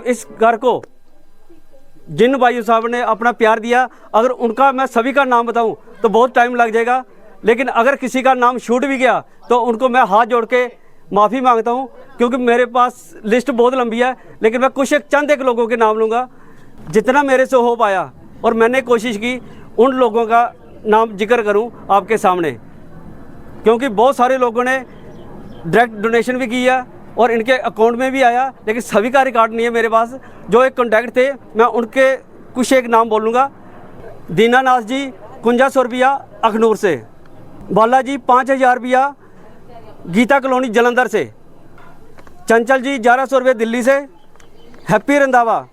इस घर को जिन भाइयों साहब ने अपना प्यार दिया, अगर उनका मैं सभी का नाम बताऊं तो बहुत टाइम लग जाएगा, लेकिन अगर किसी का नाम छूट भी गया तो उनको मैं हाथ जोड़ के माफ़ी मांगता हूं, क्योंकि मेरे पास लिस्ट बहुत लंबी है। लेकिन मैं कुछ चंद एक लोगों के नाम लूँगा जितना मेरे से हो पाया, और मैंने कोशिश की उन लोगों का नाम जिक्र करूं आपके सामने, क्योंकि बहुत सारे लोगों ने डायरेक्ट डोनेशन भी किया और इनके अकाउंट में भी आया, लेकिन सभी का रिकॉर्ड नहीं है मेरे पास। जो एक कॉन्टैक्ट थे, मैं उनके कुछ एक नाम बोलूँगा। दीनानाथ जी 5100 रुपया अखनूर से, बालाजी 5000 रुपया गीता कॉलोनी जलंधर से, चंचल जी 1100 रुपये दिल्ली से, happy Randhawa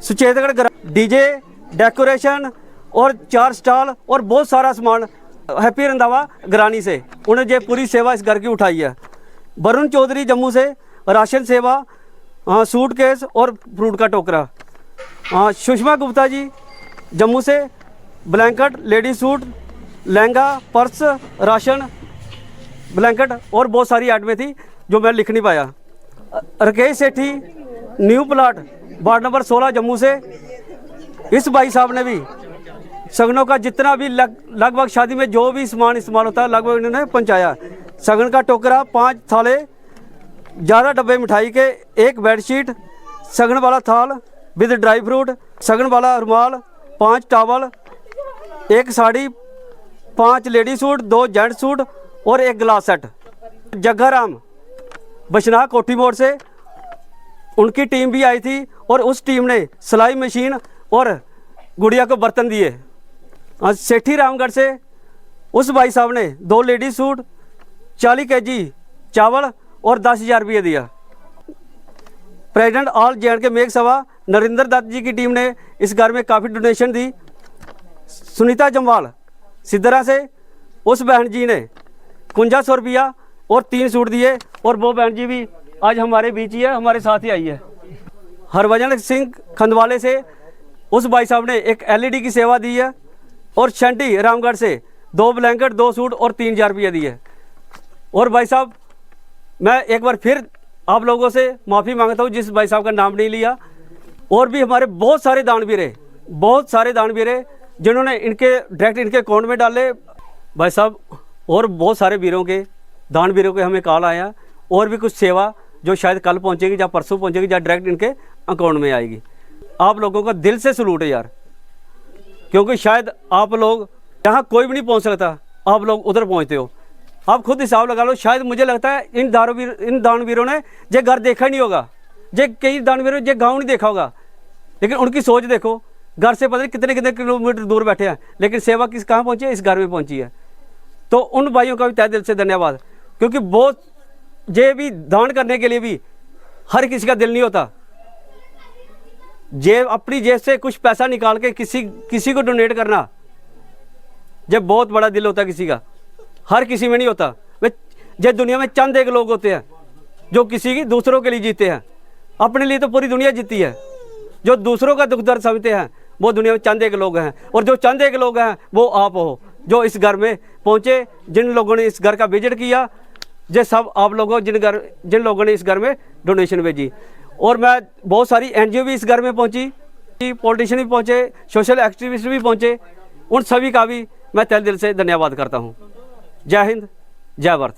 Suchetgarh DJ decoration और 4 स्टॉल और बहुत सारा सामान हैप्पी रंधावा गरानी से, उन्हें ये पूरी सेवा इस घर की उठाई है। वरुण चौधरी जम्मू से राशन सेवा, सूट केस और फ्रूट का टोकरा। सुषमा गुप्ता जी जम्मू से blanket, lady suit, lehenga, purse, ration, blanket और बहुत सारी आइटमें थी जो मैं लिख नहीं पाया। Rakesh Sethi new plot ward number 16 Jammu से, इस भाई साहब ने भी सगनों का जितना भी लगभग शादी में जो भी सामान इस्तेमाल होता है लगभग इन्होंने पहुँचाया। सगन का टोकरा, 5 थाले, 11 डब्बे मिठाई के, 1 बेडशीट, सगन वाला थाल विद ड्राई फ्रूट, सगन वाला रुमाल, 5 towel, 1 sari, 5 lady suit, 2 gent suit और 1 ग्लास सेट। जग्गाराम बशनाह कोठी मोड़ से, उनकी टीम भी आई थी और उस टीम ने सिलाई मशीन और गुड़िया को बर्तन दिए। सेठी रामगढ़ से उस भाई साहब ने 2 लेडी सूट, 40 kg चावल और 10,000 रुपये दिया। प्रेसिडेंट ऑल JNK मेघ सभा नरेंद्र दत्त जी की टीम ने इस घर में काफ़ी डोनेशन दी। सुनीता जम्वाल सिद्धरा से, उस बहन जी ने 5100 रुपया और 3 सूट दिए, और वो बहन जी भी आज हमारे बीच ही है, हमारे साथ ही आई है। हरभजन सिंह खंदवाले से उस भाई साहब ने एक LED की सेवा दी है, और शंटी रामगढ़ से 2 ब्लैंकेट, 2 सूट और 3,000 रुपये दिए। और भाई साहब मैं एक बार फिर आप लोगों से माफ़ी मांगता हूँ जिस भाई साहब का नाम नहीं लिया। और भी हमारे बहुत सारे दानवीर हैं जिन्होंने इनके डायरेक्ट इनके अकाउंट में डाले भाई साहब, और बहुत सारे दानवीरों के हमें कॉल आया, और भी कुछ सेवा जो शायद कल पहुँचेगी या परसों पहुँचेगी या डायरेक्ट इनके अकाउंट में आएगी। आप लोगों का दिल से सलूट है यार, क्योंकि शायद आप लोग जहाँ कोई भी नहीं पहुँच सकता, आप लोग उधर पहुँचते हो। आप खुद हिसाब लगा लो, शायद मुझे लगता है इन दानवीरों ने ये घर देखा ही नहीं होगा, ये कई दानवीरों ने ये गाँव नहीं देखा होगा, लेकिन उनकी सोच देखो, घर से पता नहीं कितने कितने किलोमीटर दूर बैठे हैं, लेकिन सेवा कहाँ पहुँची है, इस घर में पहुँची है। तो उन भाइयों का भी तहे दिल से धन्यवाद, क्योंकि बहुत ये भी दान करने के लिए भी हर किसी का दिल नहीं होता। अपनी जेब से कुछ पैसा निकाल के किसी को डोनेट करना, जब बहुत बड़ा दिल होता है किसी का, हर किसी में नहीं होता। वे ये दुनिया में चंद एक लोग होते हैं जो किसी की दूसरों के लिए जीते हैं, अपने लिए तो पूरी दुनिया जीती है। जो दूसरों का दुख दर्द समझते हैं वो दुनिया में चंद एक लोग हैं, और जो चंद एक लोग हैं वो आप हो जो इस घर में पहुँचे। जिन लोगों ने इस घर का विजिट किया, ये सब आप लोगों जिन लोगों ने इस घर में डोनेशन भेजी। और मैं बहुत सारी NGO भी इस घर में पहुंची, पॉलिटिशियन भी पहुंचे, सोशल एक्टिविस्ट भी पहुंचे, उन सभी का भी मैं तहे दिल से धन्यवाद करता हूं। जय हिंद, जय भारत।